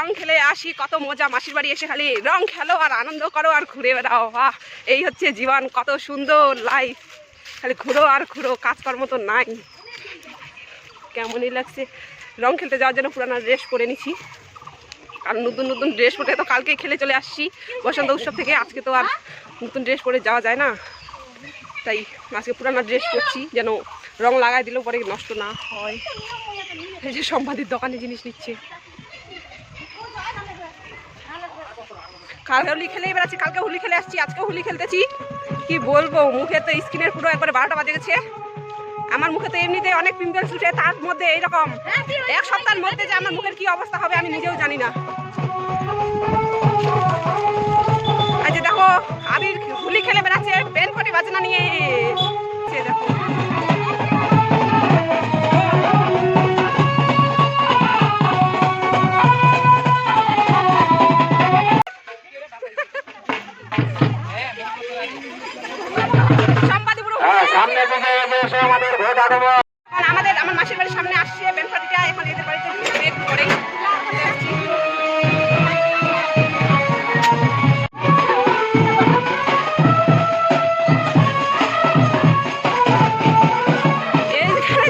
রং খেলে আসি, কত মজা। মাসির বাড়ি এসে খালি রং খেলো আর আনন্দ করো আর ঘুরে বেড়াও। বাহ, এই হচ্ছে জীবন, কত সুন্দর লাইফ। খালি ঘুরো আর ঘুরো, কাজকর্ম তো নাই। কেমনই লাগছে। রং খেলতে যাওয়ার জন্য পুরানো ড্রেস পরে নিছি, কারণ নতুন নতুন ড্রেস পরে তো কালকেই খেলে চলে আসছি বসন্ত উৎসব থেকে। আজকে তো আর নতুন ড্রেস পরে যাওয়া যায় না, তাই আজকে পুরানো ড্রেস পরছি যেন রং লাগাই দিলেও পরে নষ্ট না হয়। এই যে সম্পাদির দোকানে জিনিস নিচ্ছে। কালকে হোলি খেলেই বেড়াচ্ছি, কালকে হোলি খেলে আসছি, আজকে হোলি খেলতেছি। কি বলবো, মুখে তো স্কিনের পুরো একবারে 12টা বাজে গেছে। আমার মুখে তো এমনিতে অনেক পিম্পলস উঠে, তার মধ্যে এইরকম এক সপ্তাহের মধ্যে যে আমার মুখের কি অবস্থা হবে আমি নিজেও জানি না। আজ দেখো আবির হোলি খেলে বেড়াচ্ছে ব্যান্ড পার্টি বাজনা নিয়ে। দেখো আমার মাসির বাড়ির সামনে আসছে ব্যান্ড পার্টিটা, এখন এদের বাড়িতে একটু পরেই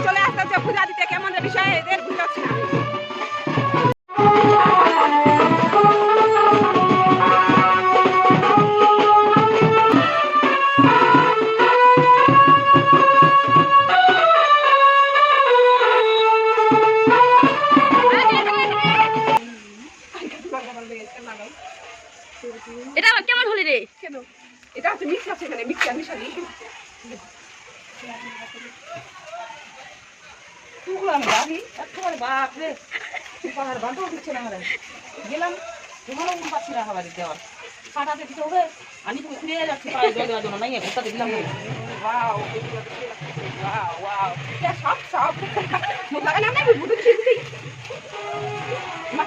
চলে আসতে হচ্ছে পূজা দিতে। কেমন বিষয় এদের বুঝতে পারছি না। এটা কেমন হলি রে? কেন এটা হচ্ছে মিক্স আছে, এখানে মিক্সার মিশালি। গেলাম তোমারও পাচ্ছি না খাবার দেওয়ার ফাটাতে কিছু হবে, আমি তো ঘুরে যাচ্ছি প্রায় জল দেওয়ার জন্য নাই ঘুরতে দিলাম। ওয়াও ওয়াও ওয়াও, এটা সব সব মুখটা না না বুঝতে দিছি।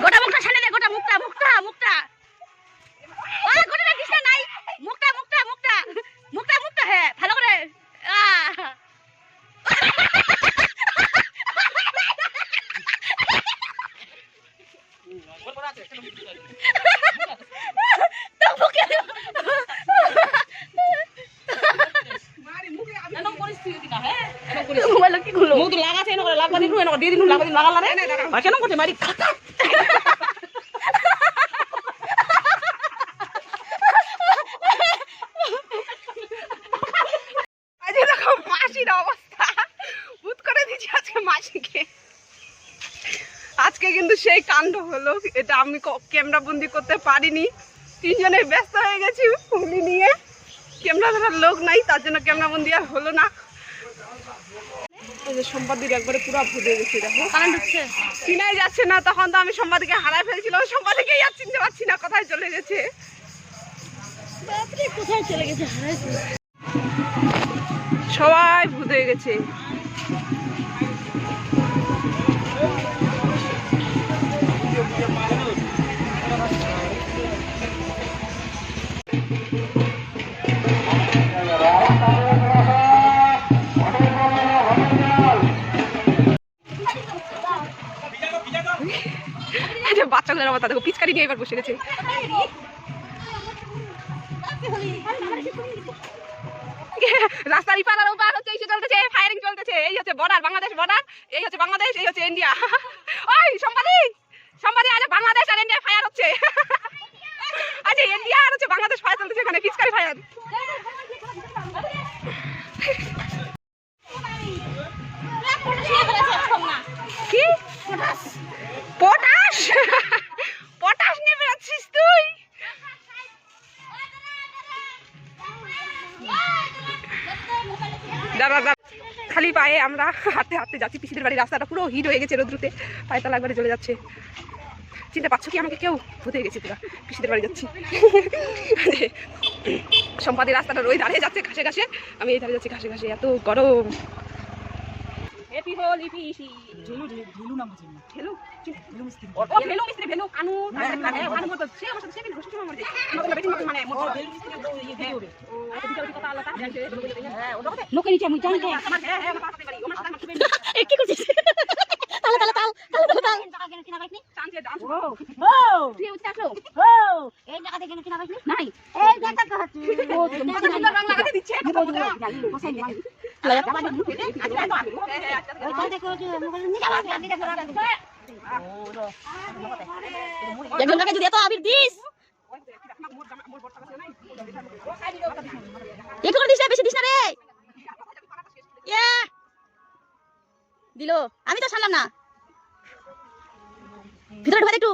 গোটা মুখটা ছাড়ে দে, গোটা মুখটা মুখটা মুখটা ওই গোটা দিছ না নাই, মুখটা মুখটা মুখটা মুখটা মুখটা হ্যাঁ ভালো করে কেন করছে মারি মাসির অবস্থা ভূত করে দিচ্ছি আজকে মাসিকে। আজকে কিন্তু সেই কাণ্ড হলো, এটা আমি ক্যামেরা বন্দি করতে পারিনি। তিনজনে ব্যস্ত হয়ে গেছি হোলি নিয়ে, ক্যামেরা ধরার লোক নাই, তার জন্য ক্যামেরা বন্দি আর হলো না। সম্পাদির একবারে পুরো ভুলে গেছে, দেখো কারেন্ট হচ্ছে, চিনাই যাচ্ছে না। তখন তো আমি সম্পাদিকে হারাই ফেলছিলাম, সম্পাদিকেই আর চিনতে পারছি না কোথায় চলে গেছে। কোথায় চলে গেছে? সবাই ভূত হয়ে গেছে। বাচ্চাগুলোর অবস্থা দেখো, পিচকারি নিয়ে এবার বসে গেছে। রাস্তার ইপার আর ওপার হচ্ছে ইস্যু চলতেছে, ফায়ারিং চলতেছে। এই হচ্ছে বর্ডার, বাংলাদেশ বর্ডার, এই হচ্ছে বাংলাদেশ, এই হচ্ছে ইন্ডিয়া। ওই সম্পাদি সম্পাদি আজ বাংলাদেশ আর ইন্ডিয়া ফায়ার হচ্ছে। আজ ইন্ডিয়া আর হচ্ছে বাংলাদেশ ফায়ার চলতেছে, এখানে পিচকারি ফায়ার। কি পটাশ পটাশ নিয়ে বেড়াচ্ছিস তুই? দাঁড়া দাঁড়া, খালি পায়ে আমরা হাঁটতে হাঁটতে যাচ্ছি পিসিদের বাড়ির রাস্তাটা পুরো হিট হয়ে গেছে রোদ্রুতে, পায়ে তালা একবারে চলে যাচ্ছে। চিনতে পারছো কি আমাকে? কেউ ভূত হয়ে গেছে পুরা, পিসিদের বাড়ি যাচ্ছি। সম্পাদের রাস্তাটা ওই ধারে যাচ্ছে ঘাসে ঘাসে, আমি এই ধারে যাচ্ছি ঘাসে ঘাসে, এত গরম। হ্যাপি হোলি পিসি। ঝেলু ঝেলু নাম আছে, ঝেলু ঝেলু মিস্ত্রি, ও ভেলু মিস্ত্রি, ভেলু কানু কানু মত সে আমার সাথে সেদিন ঘুষি মারছে আমরা বেটিং মানে মোটর ঝেলু মিস্ত্রি তো এই ভিডিওরে ও এত বিকাল কথা আলাদা হ্যাঁ ও দেখো লোকে নিচে আমি জানি তো আমার হ্যাঁ হ্যাঁ আমার পাশে বাড়ি আমার সাথে আমার কি করছিস? তালে তালে তাল তালে তালে তাল টাকা কেন কিনা পাইনি চাঁদে ডান্স ও তুই উঠতে আসো ও এই টাকা কেন কিনা পাইনি নাই এই টাকা কাছে ও কত সুন্দর রং লাগাতে দিচ্ছে বসাই নি হ্যাঁ ওই টাকা দেখো যে মোবাইল নিয়ে যাবা গাড়ি দেখো একজন কাকে যদি এত আবির দিস একটু করে দিস না, বেশি দিস না রে ইয়া দিলো আমি তো শুনলাম না ভিতরে ঢোকা দে একটু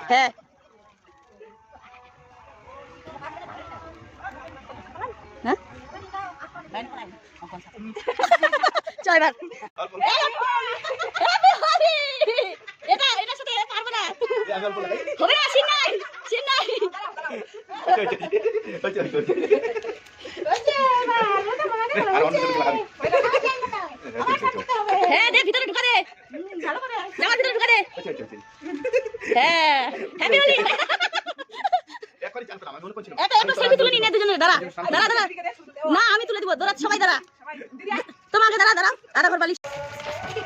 হ্যাঁ হ্যাঁ চল এবার এটা এটা সাথে পারবো না হবে না সিন নাই হ্যাঁ দে ভিতরে ঢুকা দে ভালো করে জামার ভিতরে ঢুকা দে হ্যাঁ হ্যাপি হোলি একটা সেলফি তুলে নিয়ে দুজনে দাঁড়া দাঁড়া দাঁড়া না আমি তুলে দিব দাঁড়া সবাই দাঁড়া তোমাকে দাঁড়া দাঁড়া দাঁড়া ঘর বালিশ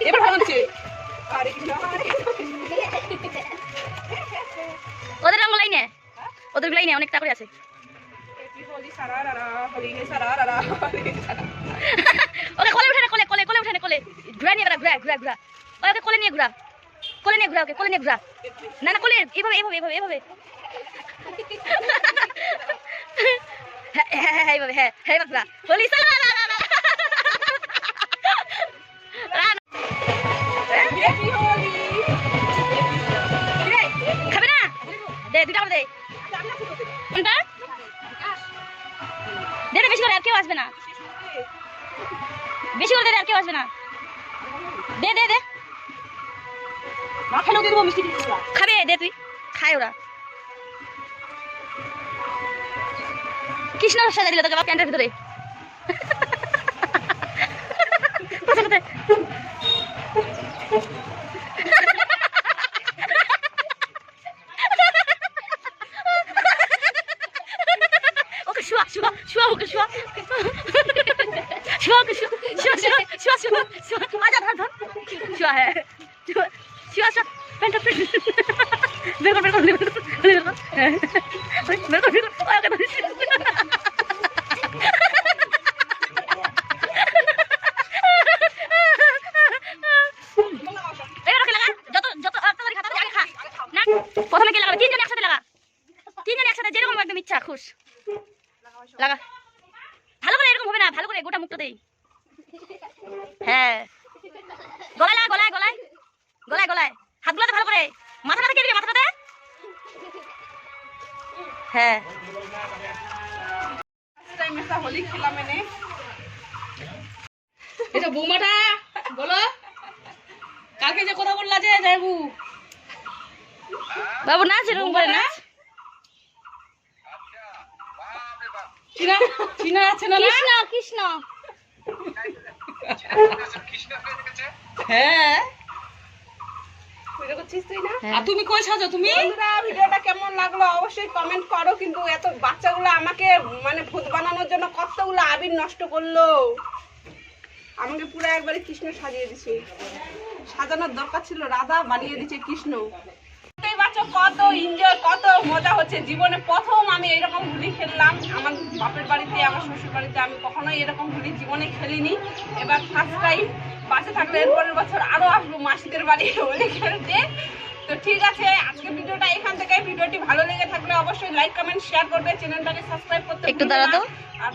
এবার ভালো হচ্ছে ওদের রঙ লাইনে ওদের লাইনে অনেক টাকা আছে ওকে কোলে উঠানে কোলে কোলে কোলে উঠানে কোলে ঘুরা নিয়ে ঘুরা ঘুরা ঘুরা ওকে কোলে নিয়ে ঘুরা ওকে কোলে নিয়ে ঘুরা না না কোলে এভাবে এভাবে এভাবে এভাবে হ্যাঁ হ্যাঁ হ্যাঁ এভাবে হ্যাঁ হ্যাঁ ঘুরা হোলি খাবে না দে দুটা করে দে কোনটা দে বেশি করে আর কেউ আসবে না বেশি করে দে আর কেউ আসবে না দে দে দে মাথায় দেবো মিষ্টি খাবে দে তুই খায় ওরা কৃষ্ণ সাজা দিল তোকে প্যান্টের ভিতরে ওকে শুয়া শুয়া শুয়া ওকে শুয়া শুয়া ওকে শুয়া শুয়া শুয়া শুয়া শুয়া শুয়া আজা ধর ধর শুয়া হ্যাঁ শুয়া শুয়া শুয়া প্যান্ট বের কর বের কর বের কর বের কর ওকে ধরিস প্রথমে কে লাগাবে তিনজন একসাথে লাগা তিনজন একসাথে যেরকম একদম ইচ্ছা খুশ লাগা ভালো করে এরকম হবে না ভালো করে গোটা মুখটা দেই হ্যাঁ গলায় লাগা গলায় গলায় গলায় গলায় হাতগুলোতে ভালো করে মাথাটাতে কে দিবে মাথাটাতে হ্যাঁ হোলি খেলাম এনে এটা বৌমাটা বলো কালকে যে কথা বললা যে যাইবু বাবু নাচ এরকম করে নাচ চিনা চিনা আছে না কৃষ্ণ কৃষ্ণ হ্যাঁ ভিডিও করছিস তুই না আর তুমি কই সাজো তুমি বন্ধুরা ভিডিওটা কেমন লাগলো অবশ্যই কমেন্ট করো কিন্তু এত বাচ্চাগুলো আমাকে মানে ভূত বানানোর জন্য কতগুলো আবির নষ্ট করলো আমাকে পুরো একবারে কৃষ্ণ সাজিয়ে দিছে সাজানোর দরকার ছিল রাধা বানিয়ে দিছে কৃষ্ণ কত এনজয় কত মজা হচ্ছে জীবনে প্রথম আমি এরকম হোলি খেললাম আমার বাপের বাড়িতে আমার শ্বশুর বাড়িতে আমি কখনোই এরকম হোলি জীবনে খেলিনি এবার ফার্স্ট টাইম বাসে থাকলে এরপরের বছর আরো আসবো মাসিদের বাড়ি হোলি খেলতে তো ঠিক আছে আজকে ভিডিওটা এখান থেকে ভিডিওটি ভালো লেগে থাকলে অবশ্যই লাইক কমেন্ট শেয়ার করবে চ্যানেলটাকে সাবস্ক্রাইব করতে একটু দাঁড়াতো আর